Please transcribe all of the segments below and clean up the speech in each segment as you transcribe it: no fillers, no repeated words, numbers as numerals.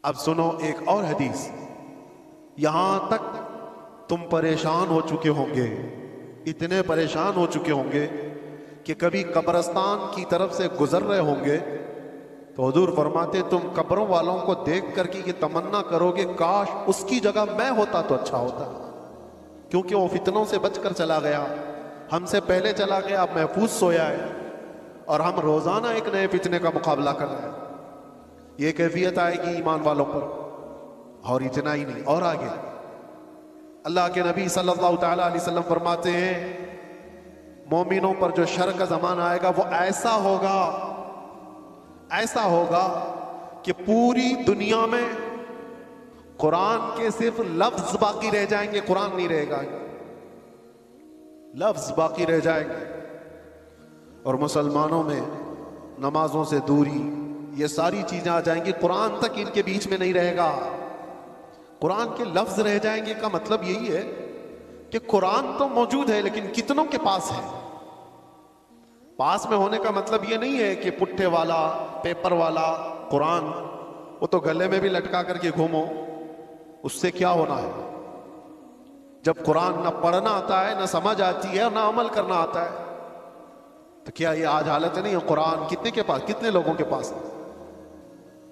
اب سنو ایک اور حدیث، یہاں تک تم پریشان ہو چکے ہوں گے، اتنے پریشان ہو چکے ہوں گے کہ کبھی قبرستان کی طرف سے گزر رہے ہوں گے تو حضور فرماتے تم قبروں والوں کو دیکھ کر کے یہ تمنا کرو گے کاش اس کی جگہ میں ہوتا تو اچھا ہوتا، کیونکہ وہ فتنوں سے بچ کر چلا گیا، ہم سے پہلے چلا گیا، اب محفوظ سویا ہے، اور ہم روزانہ ایک نئے فتنے کا مقابلہ کر رہے ہیں۔ یہ کیفیت آئے گی ایمان والوں پر۔ اور اتنا ہی نہیں، اور آگے اللہ کے نبی صلی اللہ تعالیٰ علیہ وسلم فرماتے ہیں مومنوں پر جو شر کا زمانہ آئے گا وہ ایسا ہوگا کہ پوری دنیا میں قرآن کے صرف لفظ باقی رہ جائیں گے، قرآن نہیں رہے گا، لفظ باقی رہ جائیں گے، اور مسلمانوں میں نمازوں سے دوری، یہ ساری چیزیں آ جائیں گی، قرآن تک ان کے بیچ میں نہیں رہے گا، قرآن کے لفظ رہ جائیں گے۔ کا مطلب یہی ہے کہ قرآن تو موجود ہے لیکن کتنوں کے پاس ہے؟ پاس میں ہونے کا مطلب یہ نہیں ہے کہ پٹھے والا، پیپر والا قرآن، وہ تو گلے میں بھی لٹکا کر کے گھومو، اس سے کیا ہونا ہے؟ جب قرآن نہ پڑھنا آتا ہے، نہ سمجھ آتی ہے، اور نہ عمل کرنا آتا ہے، تو کیا یہ آج حالت نہیں ہے؟ قرآن کتنے کے پاس، کتنے لوگوں کے پاس ہے؟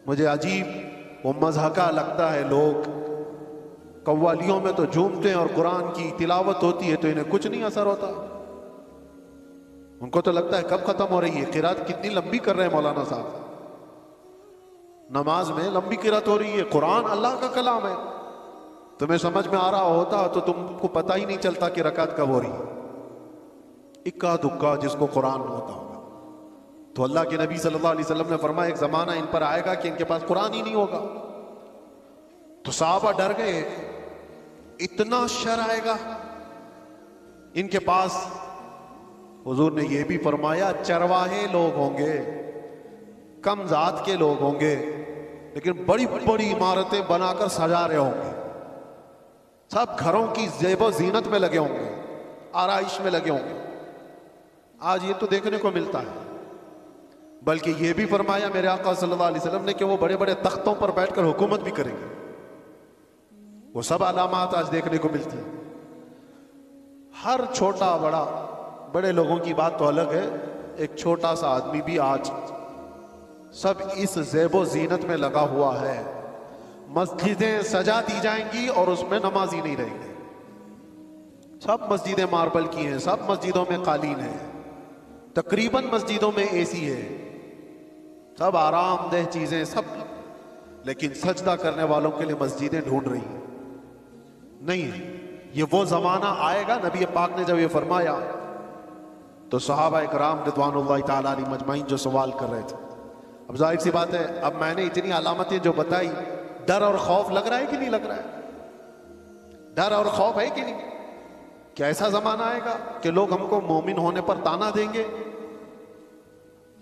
مجھے عجیب وہ مضحکہ لگتا ہے، لوگ قوالیوں میں تو جھومتے ہیں اور قرآن کی تلاوت ہوتی ہے تو انہیں کچھ نہیں اثر ہوتا، ان کو تو لگتا ہے کب ختم ہو رہی ہے، قرات کتنی لمبی کر رہے ہیں مولانا صاحب، نماز میں لمبی قرات ہو رہی ہے، قرآن اللہ کا کلام ہے، تمہیں سمجھ میں آ رہا ہوتا تو تم کو پتہ ہی نہیں چلتا کہ رکعت کب ہو رہی ہے، اکا دکا جس کو قرآن ہوتا ہوگا۔ تو اللہ کے نبی صلی اللہ علیہ وسلم نے فرمایا ایک زمانہ ان پر آئے گا کہ ان کے پاس قرآن ہی نہیں ہوگا، تو صحابہ ڈر گئے، اتنا شر آئے گا ان کے پاس؟ حضور نے یہ بھی فرمایا چرواہے لوگ ہوں گے، کم ذات کے لوگ ہوں گے، لیکن بڑی بڑی عمارتیں بنا کر سجا رہے ہوں گے، سب گھروں کی زیب و زینت میں لگے ہوں گے، آرائش میں لگے ہوں گے۔ آج یہ تو دیکھنے کو ملتا ہے، بلکہ یہ بھی فرمایا میرے آقا صلی اللہ علیہ وسلم نے کہ وہ بڑے بڑے تختوں پر بیٹھ کر حکومت بھی کریں گے، وہ سب علامات آج دیکھنے کو ملتی ہیں۔ ہر چھوٹا بڑا، بڑے لوگوں کی بات تو الگ ہے، ایک چھوٹا سا آدمی بھی آج سب اس زیب و زینت میں لگا ہوا ہے، مسجدیں سجا دی جائیں گی اور اس میں نمازی نہیں رہیں گے، سب مسجدیں ماربل کی ہیں، سب مسجدوں میں قالین ہے، تقریباً مسجدوں میں اے سی ہے، سب آرام دہ چیزیں سب، لیکن سجدہ کرنے والوں کے لیے مسجدیں ڈھونڈ رہی ہیں، نہیں ہے۔ یہ وہ زمانہ آئے گا، نبی پاک نے جب یہ فرمایا تو صحابہ کرام رضوان اللہ تعالیٰ علیہ مجمعین جو سوال کر رہے تھے، اب ظاہر سی بات ہے، اب میں نے اتنی علامتیں جو بتائی، ڈر اور خوف لگ رہا ہے کہ نہیں لگ رہا ہے؟ ڈر اور خوف ہے کہ نہیں؟ کہ ایسا زمانہ آئے گا کہ لوگ ہم کو مومن ہونے پر تانا دیں گے؟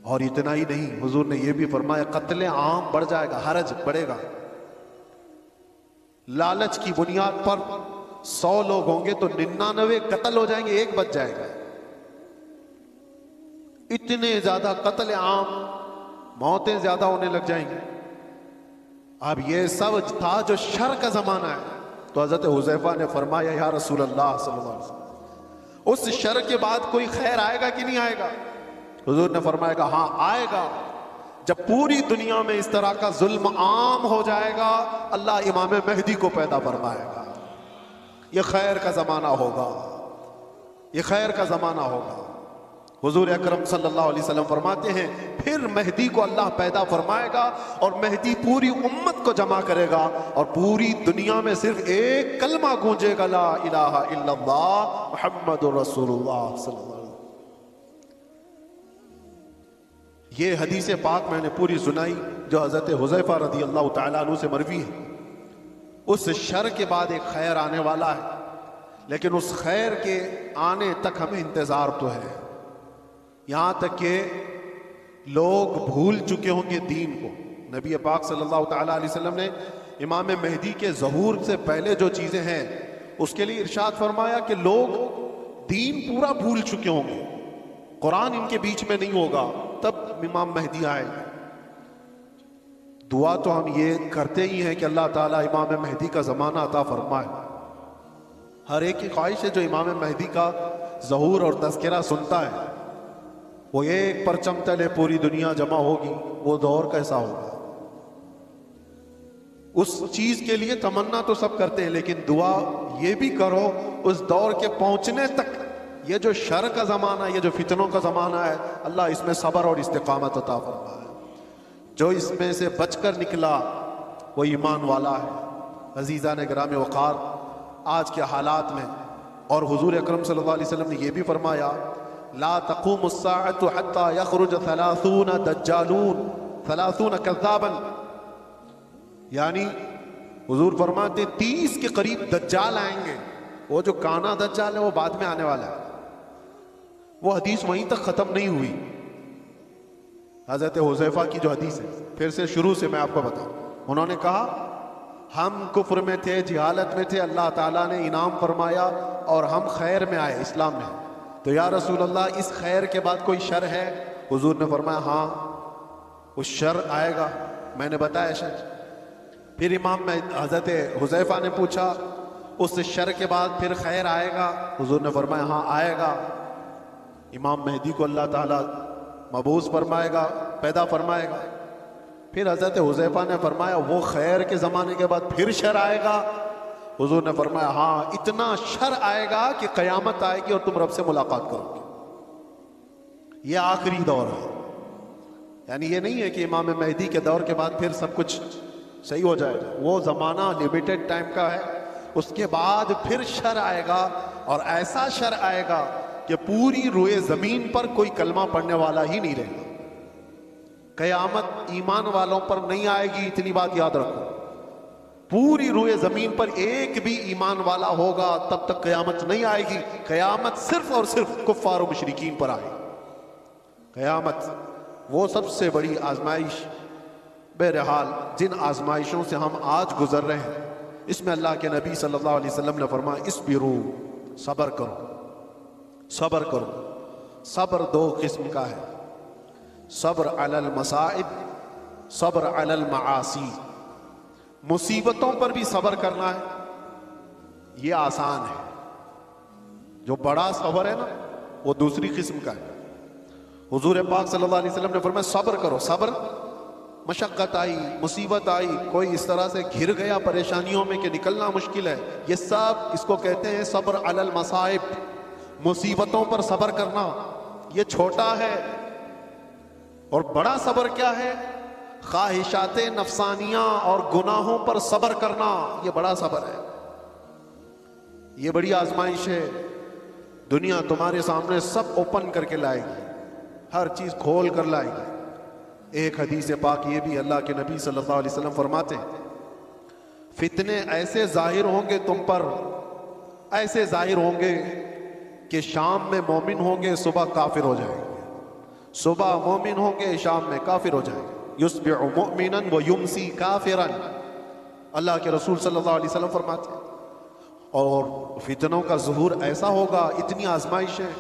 اور اتنا ہی نہیں، حضور نے یہ بھی فرمایا قتل عام بڑھ جائے گا، حرج بڑھے گا، لالچ کی بنیاد پر 100 لوگ ہوں گے تو 99 قتل ہو جائیں گے، ایک بچ جائے گا، اتنے زیادہ قتل عام، موتیں زیادہ ہونے لگ جائیں گی۔ اب یہ سب تھا جو شر کا زمانہ ہے، تو حضرت حذیفہ نے فرمایا یا رسول اللہ صلی اللہ علیہ وسلم اس شر کے بعد کوئی خیر آئے گا کہ نہیں آئے گا؟ حضور نے فرمایا گا ہاں آئے گا، جب پوری دنیا میں اس طرح کا ظلم عام ہو جائے گا، اللہ امام مہدی کو پیدا فرمائے گا، یہ خیر کا زمانہ ہوگا، یہ خیر کا زمانہ ہوگا۔ حضور اکرم صلی اللہ علیہ وسلم فرماتے ہیں پھر مہدی کو اللہ پیدا فرمائے گا اور مہدی پوری امت کو جمع کرے گا اور پوری دنیا میں صرف ایک کلمہ گونجے گا، لا الہ الا اللہ محمد رسول اللہ صلی اللہ علیہ وسلم۔ یہ حدیث پاک میں نے پوری سنائی جو حضرت حذیفہ رضی اللہ تعالیٰ عنہ سے مروی ہے۔ اس شر کے بعد ایک خیر آنے والا ہے، لیکن اس خیر کے آنے تک ہمیں انتظار تو ہے، یہاں تک کہ لوگ بھول چکے ہوں گے دین کو۔ نبی پاک صلی اللہ تعالیٰ علیہ وسلم نے امام مہدی کے ظہور سے پہلے جو چیزیں ہیں اس کے لیے ارشاد فرمایا کہ لوگ دین پورا بھول چکے ہوں گے، قرآن ان کے بیچ میں نہیں ہوگا، تب امام مہدی آئے گا۔ دعا تو ہم یہ کرتے ہی ہیں کہ اللہ تعالیٰ امام مہدی کا زمانہ عطا فرمائے. ہر ایک کی خواہش ہے جو امام مہدی کا ظہور اور تذکرہ سنتا ہے وہ ایک پرچم تلے پوری دنیا جمع ہوگی. وہ دور کیسا ہوگا؟ اس چیز کے لیے تمنا تو سب کرتے ہیں لیکن دعا یہ بھی کرو اس دور کے پہنچنے تک. یہ جو شر کا زمانہ، یہ جو فتنوں کا زمانہ ہے، اللہ اس میں صبر اور استقامت عطا فرمائے. جو اس میں سے بچ کر نکلا وہ ایمان والا ہے. عزیزان گرامی وقار، آج کے حالات میں اور حضور اکرم صلی اللہ علیہ وسلم نے یہ بھی فرمایا لا تقوم الساعة حتى يخرج 30 دجالون 30 کذابا، یعنی حضور فرماتے 30 کے قریب دجال آئیں گے. وہ جو کانا دجال ہے وہ بعد میں آنے والا ہے. وہ حدیث وہیں تک ختم نہیں ہوئی. حضرت حذیفہ کی جو حدیث ہے، پھر سے شروع سے میں آپ کو بتاؤں. انہوں نے کہا ہم کفر میں تھے، جہالت میں تھے، اللہ تعالیٰ نے انعام فرمایا اور ہم خیر میں آئے، اسلام میں. تو یا رسول اللہ اس خیر کے بعد کوئی شر ہے؟ حضور نے فرمایا ہاں اس شر آئے گا. میں نے بتایا شر. پھر امام میں حضرت حذیفہ نے پوچھا اس شر کے بعد پھر خیر آئے گا؟ حضور نے فرمایا ہاں آئے گا. امام مہدی کو اللہ تعالیٰ مبعوث فرمائے گا، پیدا فرمائے گا. پھر حضرت حذیفہ نے فرمایا وہ خیر کے زمانے کے بعد پھر شر آئے گا؟ حضور نے فرمایا ہاں اتنا شر آئے گا کہ قیامت آئے گی اور تم رب سے ملاقات کرو گے. یہ آخری دور ہے. یعنی یہ نہیں ہے کہ امام مہدی کے دور کے بعد پھر سب کچھ صحیح ہو جائے گا. وہ زمانہ لیمیٹڈ ٹائم کا ہے. اس کے بعد پھر شر آئے گا اور ایسا شر آئے گا کہ پوری روئے زمین پر کوئی کلمہ پڑھنے والا ہی نہیں رہے گا. قیامت ایمان والوں پر نہیں آئے گی، اتنی بات یاد رکھو. پوری روئے زمین پر ایک بھی ایمان والا ہوگا تب تک قیامت نہیں آئے گی. قیامت صرف اور صرف کفار و مشرکین پر آئے گی. قیامت وہ سب سے بڑی آزمائش. بہرحال جن آزمائشوں سے ہم آج گزر رہے ہیں اس میں اللہ کے نبی صلی اللہ علیہ وسلم نے فرمایا اصبرو، صبر کرو، صبر کرو. صبر دو قسم کا ہے، صبر علی المصائب، صبر علی المعاصی. مصیبتوں پر بھی صبر کرنا ہے، یہ آسان ہے. جو بڑا صبر ہے نا وہ دوسری قسم کا ہے. حضور پاک صلی اللہ علیہ وسلم نے فرمایا صبر کرو. صبر، مشقت آئی، مصیبت آئی، کوئی اس طرح سے گھر گیا پریشانیوں میں کہ نکلنا مشکل ہے، یہ سب اس کو کہتے ہیں صبر علی المصائب. مصیبتوں پر صبر کرنا یہ چھوٹا ہے. اور بڑا صبر کیا ہے؟ خواہشات نفسانیہ اور گناہوں پر صبر کرنا، یہ بڑا صبر ہے. یہ بڑی آزمائش ہے. دنیا تمہارے سامنے سب اوپن کر کے لائے گی، ہر چیز کھول کر لائے گی. ایک حدیث پاک یہ بھی اللہ کے نبی صلی اللہ علیہ وسلم فرماتے ہیں فتنے ایسے ظاہر ہوں گے تم پر، ایسے ظاہر ہوں گے کہ شام میں مومن ہوں گے، صبح کافر ہو جائیں گے. صبح مومن ہوں گے، شام میں کافر ہو جائیں گے. یصبح مؤمنا ویمسی کافرا، اللہ کے رسول صلی اللہ علیہ وسلم فرماتے ہیں. اور فتنوں کا ظہور ایسا ہوگا، اتنی آزمائش ہے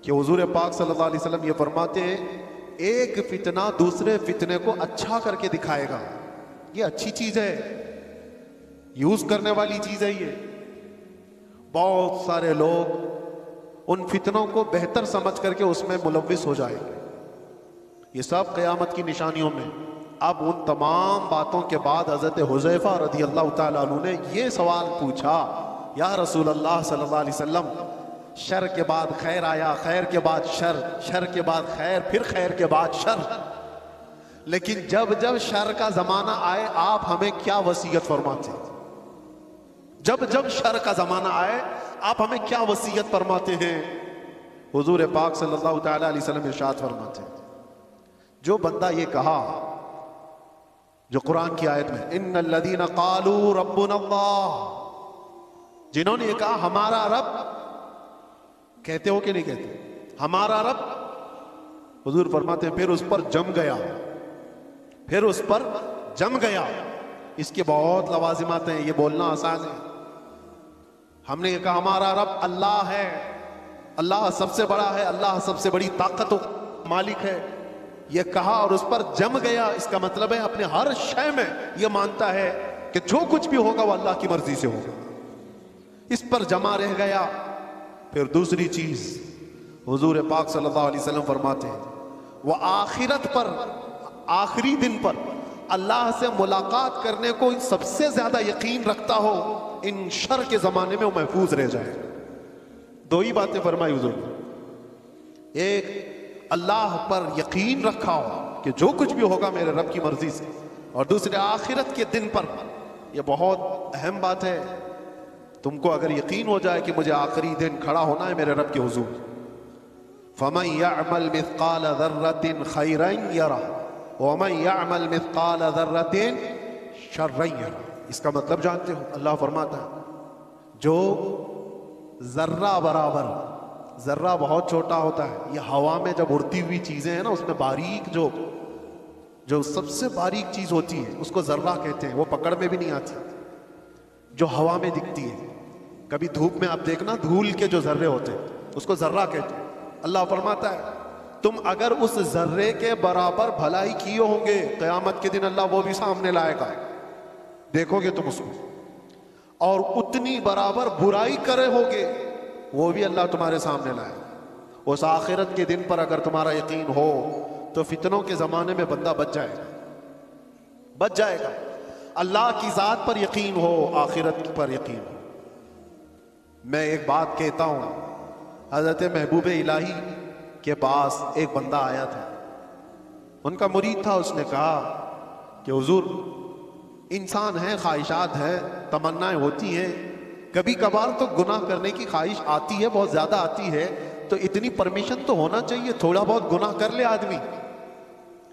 کہ حضور پاک صلی اللہ علیہ وسلم یہ فرماتے ہیں ایک فتنہ دوسرے فتنے کو اچھا کر کے دکھائے گا. یہ اچھی چیز ہے، یوز کرنے والی چیز ہے. یہ بہت سارے لوگ ان فتنوں کو بہتر سمجھ کر کے اس میں ملوث ہو جائیں گے. یہ سب قیامت کی نشانیوں میں. اب ان تمام باتوں کے بعد حضرت حذیفہ رضی اللہ تعالیٰ عنہ نے یہ سوال پوچھا یا رسول اللہ صلی اللہ علیہ وسلم شر کے بعد خیر آیا، خیر کے بعد شر، شر کے بعد خیر، پھر خیر کے بعد شر. لیکن جب جب شر کا زمانہ آئے آپ ہمیں کیا وصیت فرماتے ہیں؟ جب جب شر کا زمانہ آئے آپ ہمیں کیا وصیت فرماتے ہیں؟ حضور پاک صلی اللہ تعالیٰ علیہ وسلم ارشاد فرماتے ہیں جو بندہ یہ کہا جو قرآن کی آیت میں ان الذین قالوا ربنا اللہ، جنہوں نے یہ کہا ہمارا رب، کہتے ہو کہ نہیں کہتے ہمارا رب؟ حضور فرماتے ہیں پھر اس پر جم گیا، پھر اس پر جم گیا. اس کے بہت لوازمات ہیں، یہ بولنا آسان ہے. ہم نے یہ کہا ہمارا رب اللہ ہے، اللہ سب سے بڑا ہے، اللہ سب سے بڑی طاقت و مالک ہے. یہ کہا اور اس پر جم گیا، اس کا مطلب ہے اپنے ہر شے میں یہ مانتا ہے کہ جو کچھ بھی ہوگا وہ اللہ کی مرضی سے ہوگا، اس پر جمع رہ گیا۔ پھر دوسری چیز حضور پاک صلی اللہ علیہ وسلم فرماتے ہیں وہ آخرت پر، آخری دن پر اللہ سے ملاقات کرنے کو سب سے زیادہ یقین رکھتا ہو، ان شر کے زمانے میں وہ محفوظ رہ جائے۔ دو ہی باتیں فرمائی حضور نے، ایک اللہ پر یقین رکھا ہو کہ جو کچھ بھی ہوگا میرے رب کی مرضی سے، اور دوسرے آخرت کے دن پر۔ یہ بہت اہم بات ہے، تم کو اگر یقین ہو جائے کہ مجھے آخری دن کھڑا ہونا ہے میرے رب کے حضور، فَمَن يَعْمَلْ مِثْقَالَ ذَرَّةٍ خَيْرًا يَرَهُ وَمَن يَعْمَلْ مِثْقَالَ ذَرَّةٍ شَرًّا يَرَهُ۔ اس کا مطلب جانتے ہو؟ اللہ فرماتا ہے جو ذرہ برابر، ذرہ بہت چھوٹا ہوتا ہے، یہ ہوا میں جب اڑتی ہوئی چیزیں ہیں نا، اس میں باریک جو سب سے باریک چیز ہوتی ہے اس کو ذرہ کہتے ہیں، وہ پکڑ میں بھی نہیں آتی، جو ہوا میں دکھتی ہے۔ کبھی دھوپ میں آپ دیکھنا دھول کے جو ذرے ہوتے ہیں اس کو ذرہ کہتے ہیں۔ اللہ فرماتا ہے تم اگر اس ذرے کے برابر بھلائی کیے ہوں گے، قیامت کے دن اللہ وہ بھی سامنے لائے گا، دیکھو گے تم اس کو، اور اتنی برابر برائی کرے ہوگے وہ بھی اللہ تمہارے سامنے لائے گا۔ اس آخرت کے دن پر اگر تمہارا یقین ہو تو فتنوں کے زمانے میں بندہ بچ جائے گا، بچ جائے گا۔ اللہ کی ذات پر یقین ہو، آخرت پر یقین ہو۔ میں ایک بات کہتا ہوں، حضرت محبوب الہی کے پاس ایک بندہ آیا تھا، ان کا مرید تھا، اس نے کہا کہ حضور انسان ہیں، خواہشات ہیں، تمنائیں ہوتی ہیں، کبھی کبھار تو گناہ کرنے کی خواہش آتی ہے، بہت زیادہ آتی ہے، تو اتنی پرمیشن تو ہونا چاہیے، تھوڑا بہت گناہ کر لے آدمی،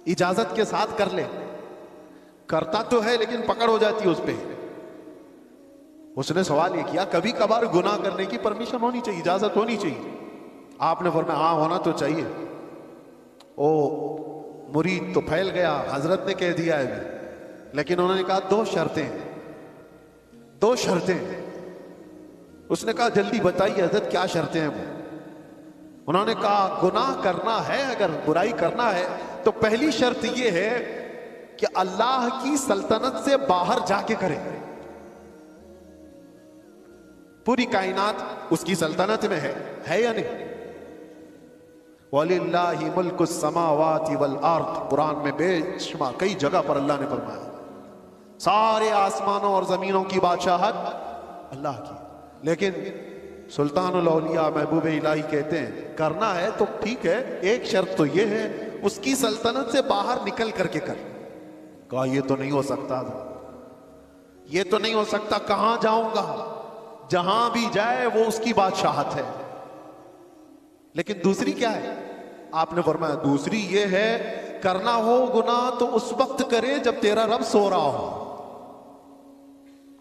اجازت کے ساتھ کر لے۔ کرتا تو ہے لیکن پکڑ ہو جاتی ہے اس پہ۔ اس نے سوال یہ کیا کبھی کبھار گناہ کرنے کی پرمیشن ہونی چاہیے، اجازت ہونی چاہیے؟ آپ نے فرمایا ہاں ہونا تو چاہیے۔ او مرید تو پھیل گیا، حضرت نے کہہ دیا ہے، لیکن انہوں نے کہا دو شرطیں، دو شرطیں۔ اس نے کہا جلدی بتائیے حضرت کیا شرطیں ہیں وہ؟ انہوں نے کہا گناہ کرنا ہے، اگر برائی کرنا ہے تو پہلی شرط یہ ہے کہ اللہ کی سلطنت سے باہر جا کے کرے۔ پوری کائنات اس کی سلطنت میں ہے یا نہیں؟ وَلِلَّهِ مُلْكُ السَّمَاوَاتِ وَالْأَرْضِ، قرآن میں بے شمار کئی جگہ پر اللہ نے فرمایا سارے آسمانوں اور زمینوں کی بادشاہت اللہ کی۔ لیکن سلطان الاولیاء محبوب الہی کہتے ہیں کرنا ہے تو ٹھیک ہے، ایک شرط تو یہ ہے اس کی سلطنت سے باہر نکل کر کے کر۔ کہا یہ تو نہیں ہو سکتا، یہ تو نہیں ہو سکتا، کہاں جاؤں گا؟ جہاں بھی جائے وہ اس کی بادشاہت ہے۔ لیکن دوسری کیا ہے؟ آپ نے فرمایا دوسری یہ ہے کرنا ہو گناہ تو اس وقت کرے جب تیرا رب سو رہا ہو۔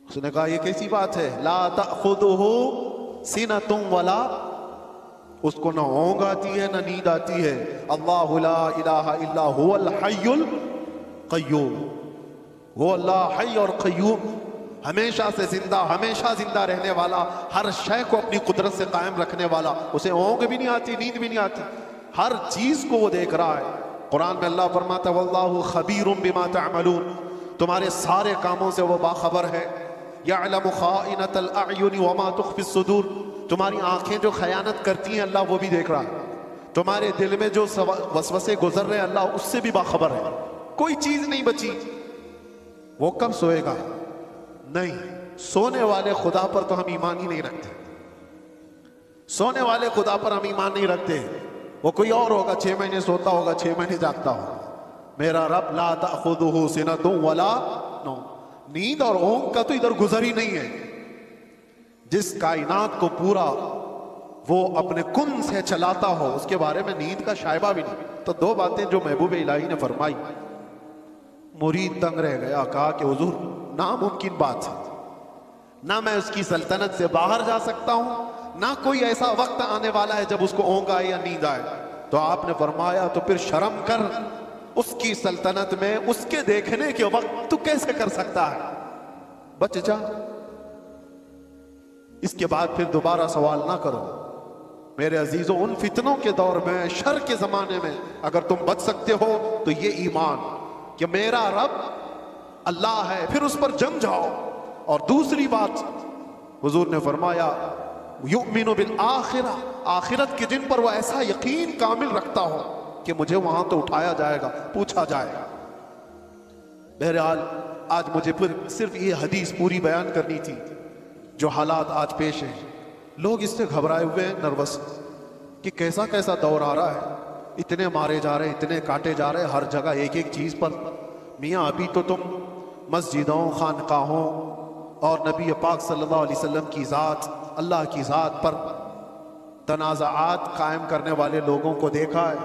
اس نے کہا یہ کیسی بات ہے؟ لا تأخذہ سنۃ ولا، اس کو نہ اونگ آتی ہے نہ نیند آتی ہے۔ اللہ لا الہ الا هو الحی القیوم، وہ اللہ حی اور قیوم، ہمیشہ سے زندہ، ہمیشہ زندہ رہنے والا، ہر شے کو اپنی قدرت سے قائم رکھنے والا، اسے اونگ بھی نہیں آتی، نیند بھی نہیں آتی، ہر چیز کو وہ دیکھ رہا ہے۔ قرآن میں اللہ فرماتا ہے واللہ خبیر بما تعملون، تمہارے سارے کاموں سے وہ باخبر ہے۔ یعلم خائنۃ الاعین وما تخفی الصدور، تمہاری آنکھیں جو خیانت کرتی ہیں اللہ وہ بھی دیکھ رہا ہے، تمہارے دل میں جو وسوسے گزر رہے ہیں اللہ اس سے بھی باخبر ہے، کوئی چیز نہیں بچی۔ وہ کب سوئے گا؟ نہیں، سونے والے خدا پر تو ہم ایمان ہی نہیں رکھتے، سونے والے خدا پر ہم ایمان نہیں رکھتے۔ وہ کوئی اور ہوگا، 6 مہینے سوتا ہوگا، 6 مہینے جاگتا ہوگا۔ میرا رب لا تأخذہ سنۃ ولا نوم، نیند اور اونگ کا تو ادھر گزر ہی نہیں ہے۔ جس کائنات کو پورا وہ اپنے کن سے چلاتا ہو اس کے بارے میں نیند کا شائبہ بھی نہیں۔ تو دو باتیں جو محبوب الہی نے فرمائی، مرید دنگ رہ گیا، کہا کہ حضور ناممکن بات ہے، نہ میں اس کی سلطنت سے باہر جا سکتا ہوں، نہ کوئی ایسا وقت آنے والا ہے جب اس کو اونگ آئے یا نیند آئے۔ تو آپ نے فرمایا تو پھر شرم کر، اس کی سلطنت میں اس کے دیکھنے کے وقت تو کیسے کر سکتا ہے؟ بچ جا، اس کے بعد پھر دوبارہ سوال نہ کرو۔ میرے عزیزوں ان فتنوں کے دور میں، شر کے زمانے میں اگر تم بچ سکتے ہو تو یہ ایمان کہ میرا رب اللہ ہے، پھر اس پر جم جاؤ۔ اور دوسری بات حضور نے فرمایا یؤمن بالآخرہ، آخرت کے دن پر وہ ایسا یقین کامل رکھتا ہو کہ مجھے وہاں تو اٹھایا جائے گا، پوچھا جائے گا۔ بہرحال آج مجھے پھر صرف یہ حدیث پوری بیان کرنی تھی۔ جو حالات آج پیش ہیں، لوگ اس سے گھبرائے ہوئے ہیں، نروس کہ کیسا کیسا دور آ رہا ہے، اتنے مارے جا رہے ہیں، اتنے کاٹے جا رہے ہیں، ہر جگہ ایک ایک چیز پر۔ میاں ابھی تو تم مسجدوں، خانقاہوں اور نبی پاک صلی اللہ علیہ وسلم کی ذات، اللہ کی ذات پر تنازعات قائم کرنے والے لوگوں کو دیکھا ہے۔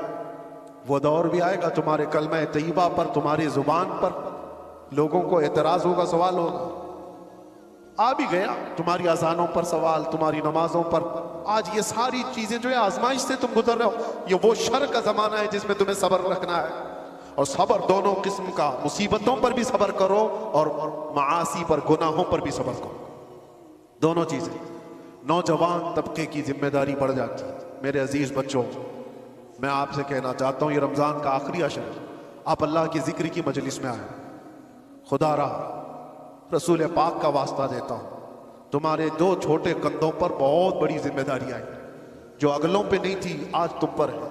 وہ دور بھی آئے گا تمہارے کلمہ طیبہ پر، تمہاری زبان پر لوگوں کو اعتراض ہوگا، سوال ہوگا۔ آ بھی گیا تمہاری اذانوں پر سوال، تمہاری نمازوں پر۔ آج یہ ساری چیزیں جو ہے آزمائش سے تم گزر رہے ہو، یہ وہ شر کا زمانہ ہے جس میں تمہیں صبر رکھنا ہے۔ اور صبر دونوں قسم کا، مصیبتوں پر بھی صبر کرو اور معاصی پر، گناہوں پر بھی صبر کرو، دونوں چیزیں۔ نوجوان طبقے کی ذمہ داری بڑھ جاتی ہے۔ میرے عزیز بچوں، میں آپ سے کہنا چاہتا ہوں، یہ رمضان کا آخری عشر ہے، آپ اللہ کی ذکر کی مجلس میں آئیں۔ خدا رہا، رسول پاک کا واسطہ دیتا ہوں، تمہارے دو چھوٹے کندھوں پر بہت بڑی ذمہ داری آئی، جو اگلوں پہ نہیں تھی آج تم پر ہے۔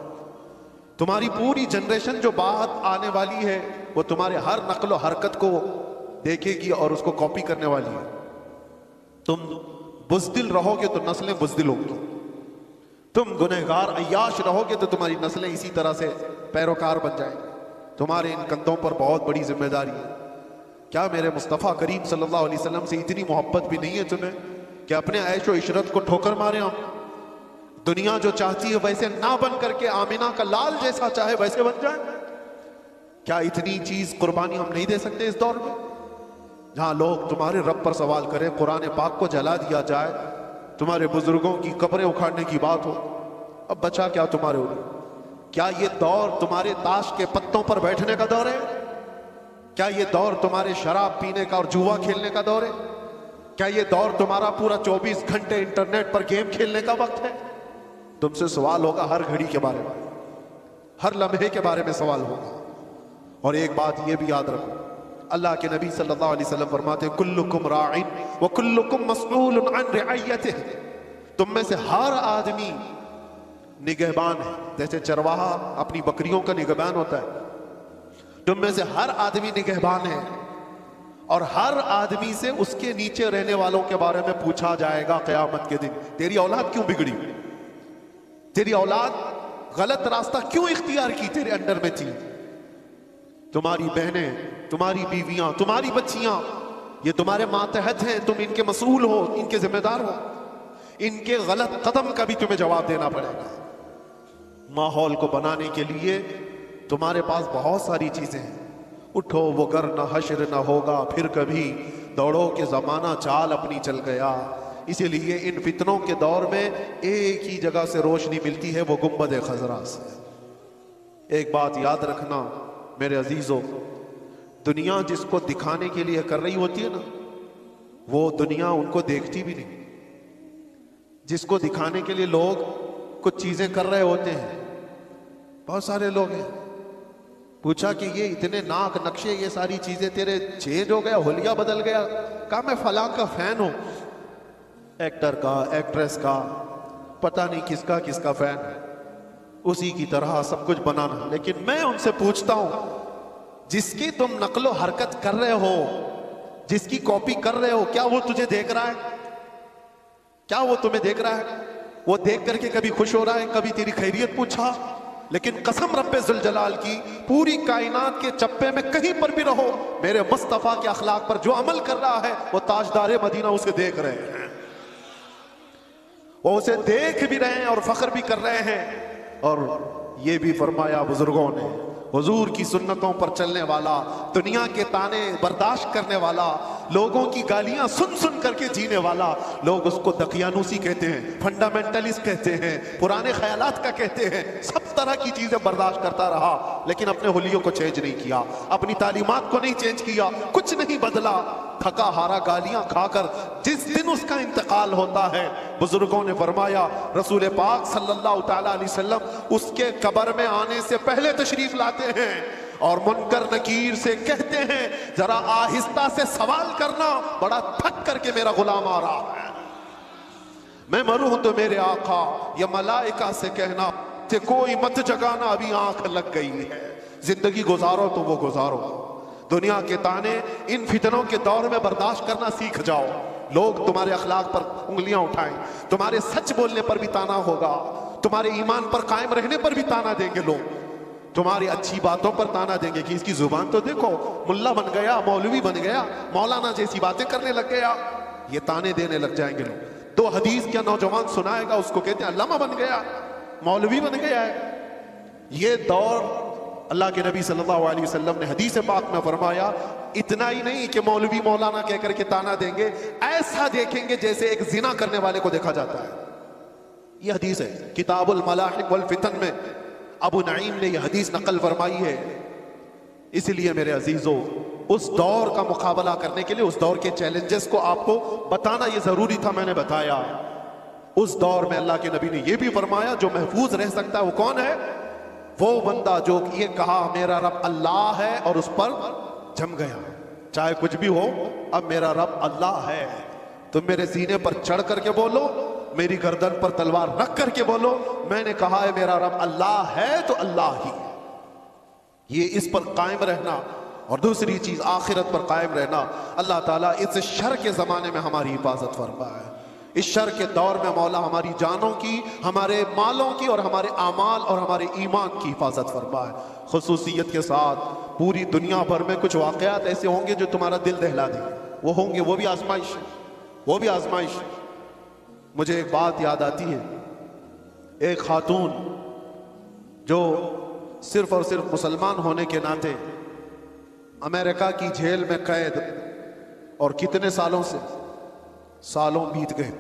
تمہاری پوری جنریشن جو بعد آنے والی ہے وہ تمہارے ہر نقل و حرکت کو دیکھے گی اور اس کو کاپی کرنے والی ہے۔ تم بزدل رہو گے تو نسلیں بزدل ہوں گی، تم گنہگار عیاش رہو گے تو تمہاری نسلیں اسی طرح سے پیروکار بن جائیں گی۔ تمہارے ان کندھوں پر بہت بڑی ذمہ داری ہے۔ کیا میرے مصطفیٰ کریم صلی اللہ علیہ وسلم سے اتنی محبت بھی نہیں ہے تمہیں کہ اپنے عیش و عشرت کو ٹھوکر مارے ہم؟ دنیا جو چاہتی ہے ویسے نہ بن کر کے آمینہ کا لال جیسا چاہے ویسے بن جائیں؟ کیا اتنی چیز قربانی ہم نہیں دے سکتے اس دور میں؟ جہاں لوگ تمہارے رب پر سوال کریں، قرآن پاک کو جلا دیا جائے، تمہارے بزرگوں کی قبریں اکھاڑنے کی بات ہو، اب بچا کیا تمہارے اوپر؟ کیا یہ دور تمہارے تاش کے پتوں پر بیٹھنے کا دور ہے؟ کیا یہ دور تمہارے شراب پینے کا اور جوا کھیلنے کا دور ہے؟ کیا یہ دور تمہارا پورا 24 گھنٹے انٹرنیٹ پر گیم کھیلنے کا وقت ہے؟ تم سے سوال ہوگا ہر گھڑی کے بارے میں، ہر لمحے کے بارے میں سوال ہوگا۔ اور ایک بات یہ بھی یاد رکھو، اللہ کے نبی صلی اللہ علیہ وسلم فرماتے ہیں کلکم راع وکلکم مسئول عن رعیتہ، تم میں سے ہر آدمی نگہبان ہے، جیسے چرواہا اپنی بکریوں کا نگہبان ہوتا ہے، تم میں سے ہر آدمی نگہبان ہے، اور ہر آدمی سے اس کے نیچے رہنے والوں کے بارے میں پوچھا جائے گا قیامت کے دن۔ تیری اولاد کیوں بگڑی؟ تیری اولاد غلط راستہ کیوں اختیار کی تیرے انڈر میں تھی؟ تمہاری بہنیں، تمہاری بیویاں، تمہاری بچیاں، یہ تمہارے ماتحت ہیں، تم ان کے مسئول ہو، ان کے ذمہ دار ہو، ان کے غلط قدم کا بھی تمہیں جواب دینا پڑے گا۔ ماحول کو بنانے کے لیے تمہارے پاس بہت ساری چیزیں ہیں، اٹھو وہ گر نہ حشر نہ ہوگا پھر کبھی، دوڑو کہ زمانہ چال اپنی چل گیا۔ اسی لیے ان فتنوں کے دور میں ایک ہی جگہ سے روشنی ملتی ہے، وہ گنبد خضرا سے۔ ایک بات یاد رکھنا میرے عزیزو، دنیا جس کو دکھانے کے لیے کر رہی ہوتی ہے نا، وہ دنیا ان کو دیکھتی بھی نہیں۔ جس کو دکھانے کے لیے لوگ کچھ چیزیں کر رہے ہوتے ہیں، بہت سارے لوگ ہیں، پوچھا کہ یہ اتنے ناک نقشے، یہ ساری چیزیں تیرے چینج ہو گیا، حلیہ بدل گیا؟ کہا میں فلاں کا فین ہوں، ایکٹر کا، ایکٹریس کا، پتہ نہیں کس کا فین ہے، اسی کی طرح سب کچھ بنانا۔ لیکن میں ان سے پوچھتا ہوں، جس کی تم نقل و حرکت کر رہے ہو، جس کی کاپی کر رہے ہو، کیا وہ تجھے دیکھ رہا ہے؟ کیا وہ تمہیں دیکھ رہا ہے؟ وہ دیکھ کر کے کبھی خوش ہو رہا ہے؟ کبھی تیری خیریت پوچھا؟ لیکن قسم رب ذوالجلال کی، پوری کائنات کے چپے میں کہیں پر بھی رہو، میرے مصطفیٰ کے اخلاق پر جو عمل کر رہا ہے وہ تاجدار مدینہ اسے دیکھ رہے ہیں، وہ اسے دیکھ بھی رہے ہیں اور فخر بھی کر رہے ہیں۔ اور یہ بھی فرمایا بزرگوں نے، حضور کی سنتوں پر چلنے والا، دنیا کے تانے برداشت کرنے والا، لوگوں کی گالیاں سن سن کر کے جینے والا. لوگ اس کو دقیانوسی کہتے ہیں, فنڈامنٹلسٹ کہتے ہیں, پرانے خیالات کا کہتے ہیں, سب طرح کی چیزیں برداشت کرتا رہا, لیکن اپنے حلیوں کو چینج نہیں کیا, اپنی تعلیمات کو نہیں چینج کیا, کچھ نہیں بدلا. تھکا ہارا گالیاں کھا کر جس دن اس کا انتقال ہوتا ہے, بزرگوں نے فرمایا رسول پاک صلی اللہ تعالیٰ علیہ وسلم اس کے قبر میں آنے سے پہلے تشریف لاتے ہیں اور منکر نکیر سے کہتے ہیں ذرا آہستہ سے سوال کرنا, بڑا تھک کر کے میرا غلام آ رہا ہے, میں مروں تو میرے آقا یا ملائکہ سے کہنا کہ کوئی مت جگانا, ابھی آنکھ لگ گئی ہے, زندگی گزارو تو وہ گزارو. دنیا کے تانے ان فتنوں کے دور میں برداشت کرنا سیکھ جاؤ. لوگ تمہارے اخلاق پر انگلیاں اٹھائیں, تمہارے سچ بولنے پر بھی تانا ہوگا, تمہارے ایمان پر قائم رہنے پر بھی تانا دیں گے لوگ, تمہاری اچھی باتوں پر تانا دیں گے کہ اس کی زبان تو دیکھو, ملا بن گیا, مولوی بن گیا, مولانا جیسی باتیں کرنے لگ گیا, یہ تانے دینے لگ جائیں گے لوگ. 2 حدیث کیا نوجوان سنائے گا, اس کو کہتے ہیں علامہ بن گیا, مولوی بن گیا ہے. یہ دور اللہ کے نبی صلی اللہ علیہ وسلم نے حدیث پاک میں فرمایا اتنا ہی نہیں کہ مولوی مولانا کہہ کر کے تانا دیں گے, ایسا دیکھیں گے جیسے ایک زنا کرنے والے کو دیکھا جاتا ہے. یہ حدیث ہے کتاب الملاحق والفتن میں, ابو نعیم نے یہ حدیث نقل فرمائی ہے. اس لیے میرے عزیزو, اس دور کا مقابلہ کرنے کے لیے اس دور کے چیلنجز کو آپ کو بتانا یہ ضروری تھا, میں نے بتایا. اس دور میں اللہ کے نبی نے یہ بھی فرمایا جو محفوظ رہ سکتا ہے وہ کون ہے, وہ بندہ جو یہ کہا میرا رب اللہ ہے اور اس پر جم گیا, چاہے کچھ بھی ہو, اب میرا رب اللہ ہے. تم میرے سینے پر چڑھ کر کے بولو, میری گردن پر تلوار رکھ کر کے بولو, میں نے کہا ہے میرا رب اللہ ہے تو اللہ ہی. یہ اس پر قائم رہنا, اور دوسری چیز آخرت پر قائم رہنا. اللہ تعالیٰ اس شر کے زمانے میں ہماری حفاظت فرمائے. اس شر کے دور میں مولا ہماری جانوں کی, ہمارے مالوں کی اور ہمارے اعمال اور ہمارے ایمان کی حفاظت فرمائے. خصوصیت کے ساتھ پوری دنیا بھر میں کچھ واقعات ایسے ہوں گے جو تمہارا دل دہلا دیں, وہ ہوں گے, وہ بھی آزمائش, وہ بھی آزمائش. مجھے ایک بات یاد آتی ہے, ایک خاتون جو صرف اور صرف مسلمان ہونے کے ناطے امریکہ کی جیل میں قید, اور کتنے سالوں بیت گئے,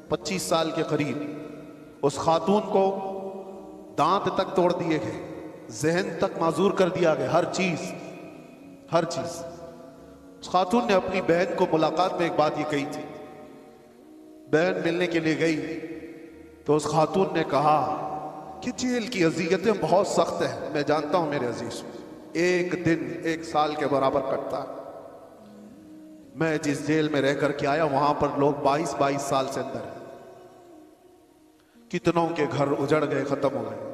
25 سال کے قریب. اس خاتون کو دانت تک توڑ دیے گئے, ذہن تک معذور کر دیا گیا, ہر چیز. اس خاتون نے اپنی بہن کو ملاقات میں ایک بات یہ کہی تھی. بہن ملنے کے لیے گئی تو اس خاتون نے کہا کہ جیل کی اذیتیں بہت سخت ہیں. میں جانتا ہوں میرے عزیز, ایک دن 1 سال کے برابر کٹتا ہے. میں جس جیل میں رہ کر کے آیا وہاں پر لوگ 22 سال سے اندر ہیں. کتنوں کے گھر اجڑ گئے, ختم ہو گئے,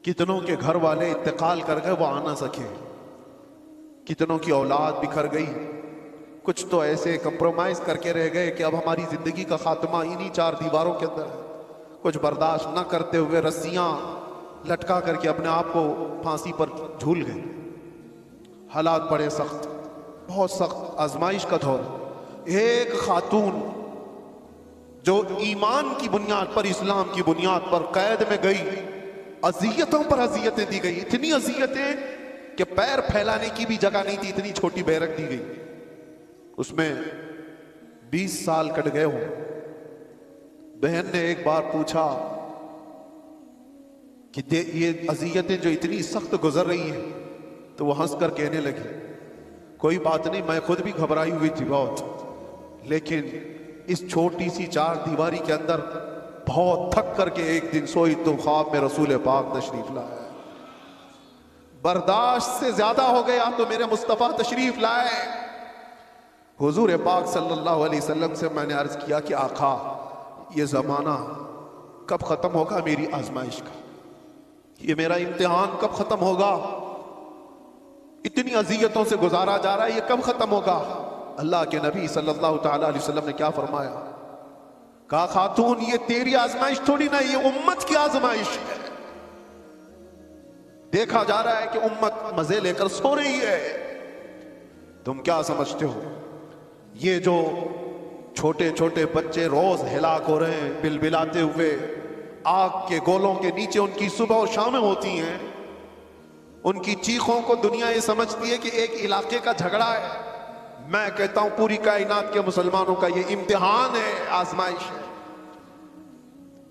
کتنوں کے گھر والے انتقال کر گئے, وہ آ نہ سکے, کتنوں کی اولاد بکھر گئی. کچھ تو ایسے کمپرومائز کر کے رہ گئے کہ اب ہماری زندگی کا خاتمہ انہی 4 دیواروں کے اندر ہے. کچھ برداشت نہ کرتے ہوئے رسیاں لٹکا کر کے اپنے آپ کو پھانسی پر جھول گئے. حالات بڑے سخت, بہت سخت آزمائش کا دور. ایک خاتون جو ایمان کی بنیاد پر, اسلام کی بنیاد پر قید میں گئی, اذیتوں پر اذیتیں دی گئی, اتنی اذیتیں کہ پیر پھیلانے کی بھی جگہ نہیں تھی, اتنی چھوٹی بیرک دی گئی. اس میں 20 سال کٹ گئے ہوں. بہن نے ایک بار پوچھا کہ یہ اذیتیں جو اتنی سخت گزر رہی ہیں, تو وہ ہنس کر کہنے لگی کوئی بات نہیں, میں خود بھی گھبرائی ہوئی تھی بہت, لیکن اس چھوٹی سی 4 دیواری کے اندر بہت تھک کر کے ایک دن سوئی تو خواب میں رسول پاک تشریف لائے. برداشت سے زیادہ ہو گیا تو میرے مصطفیٰ تشریف لائے. حضور پاک صلی اللہ علیہ وسلم سے میں نے عرض کیا کہ آقا, یہ زمانہ کب ختم ہوگا میری آزمائش کا, یہ میرا امتحان کب ختم ہوگا, اتنی اذیتوں سے گزارا جا رہا ہے, یہ کب ختم ہوگا. اللہ کے نبی صلی اللہ تعالی علیہ وسلم نے کیا فرمایا, کہا خاتون یہ تیری آزمائش تھوڑی نہ, یہ امت کی آزمائش ہے. دیکھا جا رہا ہے کہ امت مزے لے کر سو رہی ہے. تم کیا سمجھتے ہو یہ جو چھوٹے چھوٹے بچے روز ہلاک ہو رہے ہیں بلبلاتے ہوئے, آگ کے گولوں کے نیچے ان کی صبح اور شامیں ہوتی ہیں, ان کی چیخوں کو دنیا یہ سمجھتی ہے کہ ایک علاقے کا جھگڑا ہے. میں کہتا ہوں پوری کائنات کے مسلمانوں کا یہ امتحان ہے، آزمائش ہے۔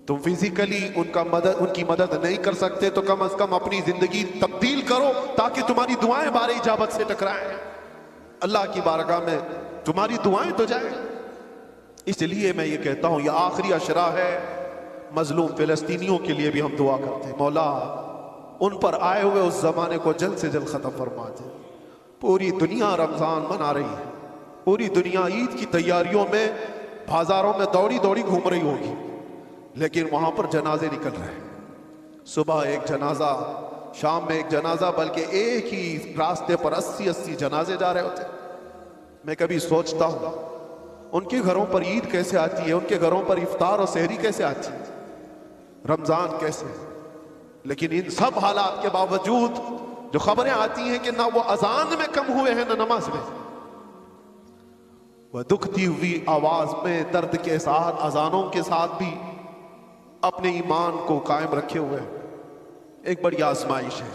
تم فزیکلی ان کی مدد نہیں کر سکتے تو کم از کم اپنی زندگی تبدیل کرو تاکہ تمہاری دعائیں بار اجابت سے ٹکرائیں، اللہ کی بارگاہ میں تمہاری دعائیں تو جائیں۔ اس لیے میں یہ کہتا ہوں یہ آخری عشرہ ہے، مظلوم فلسطینیوں کے لیے بھی ہم دعا کرتے ہیں، مولا ان پر آئے ہوئے اس زمانے کو جلد سے جلد ختم فرما دے۔ پوری دنیا رمضان منا رہی ہے، پوری دنیا عید کی تیاریوں میں بازاروں میں دوڑی دوڑی گھوم رہی ہوگی، لیکن وہاں پر جنازے نکل رہے ہیں، صبح ایک جنازہ، شام میں ایک جنازہ، بلکہ ایک ہی راستے پر 80 جنازے جا رہے ہوتے ہیں۔ میں کبھی سوچتا ہوں ان کے گھروں پر عید کیسے آتی ہے، ان کے گھروں پر افطار اور سحری کیسے آتی ہے، رمضان کیسے، لیکن ان سب حالات کے باوجود جو خبریں آتی ہیں کہ نہ وہ اذان میں کم ہوئے ہیں نہ نماز میں، وہ دکھتی ہوئی آواز میں درد کے ساتھ اذانوں کے ساتھ بھی اپنے ایمان کو قائم رکھے ہوئے ہیں۔ ایک بڑی آزمائش ہے۔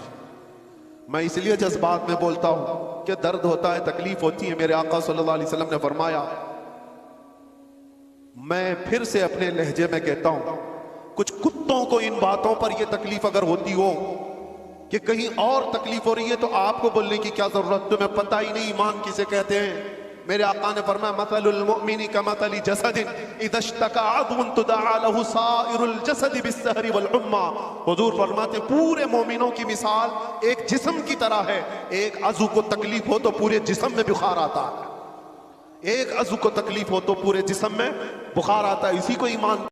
میں اس لیے جذبات میں بولتا ہوں کہ درد ہوتا ہے، تکلیف ہوتی ہے۔ میرے آقا صلی اللہ علیہ وسلم نے فرمایا، میں پھر سے اپنے لہجے میں کہتا ہوں، کچھ کتوں کو ان باتوں پر یہ تکلیف اگر ہوتی ہو کہ کہیں اور تکلیف ہو رہی ہے تو آپ کو بولنے کی کیا ضرورت، تمہیں پتہ ہی نہیں ایمان کسے کہتے ہیں۔ میرے آقا نے فرمایا، مثل المؤمن کمثل جسد اذا اشتكى عضو تداعى له سائر الجسد بالسهر والحمى۔ حضور فرماتے پورے مومنوں کی مثال ایک جسم کی طرح ہے، ایک عضو کو تکلیف ہو تو پورے جسم میں بخار آتا ہے، ایک عضو کو تکلیف ہو تو پورے جسم میں بخار آتا ہے۔ اسی کو ایمان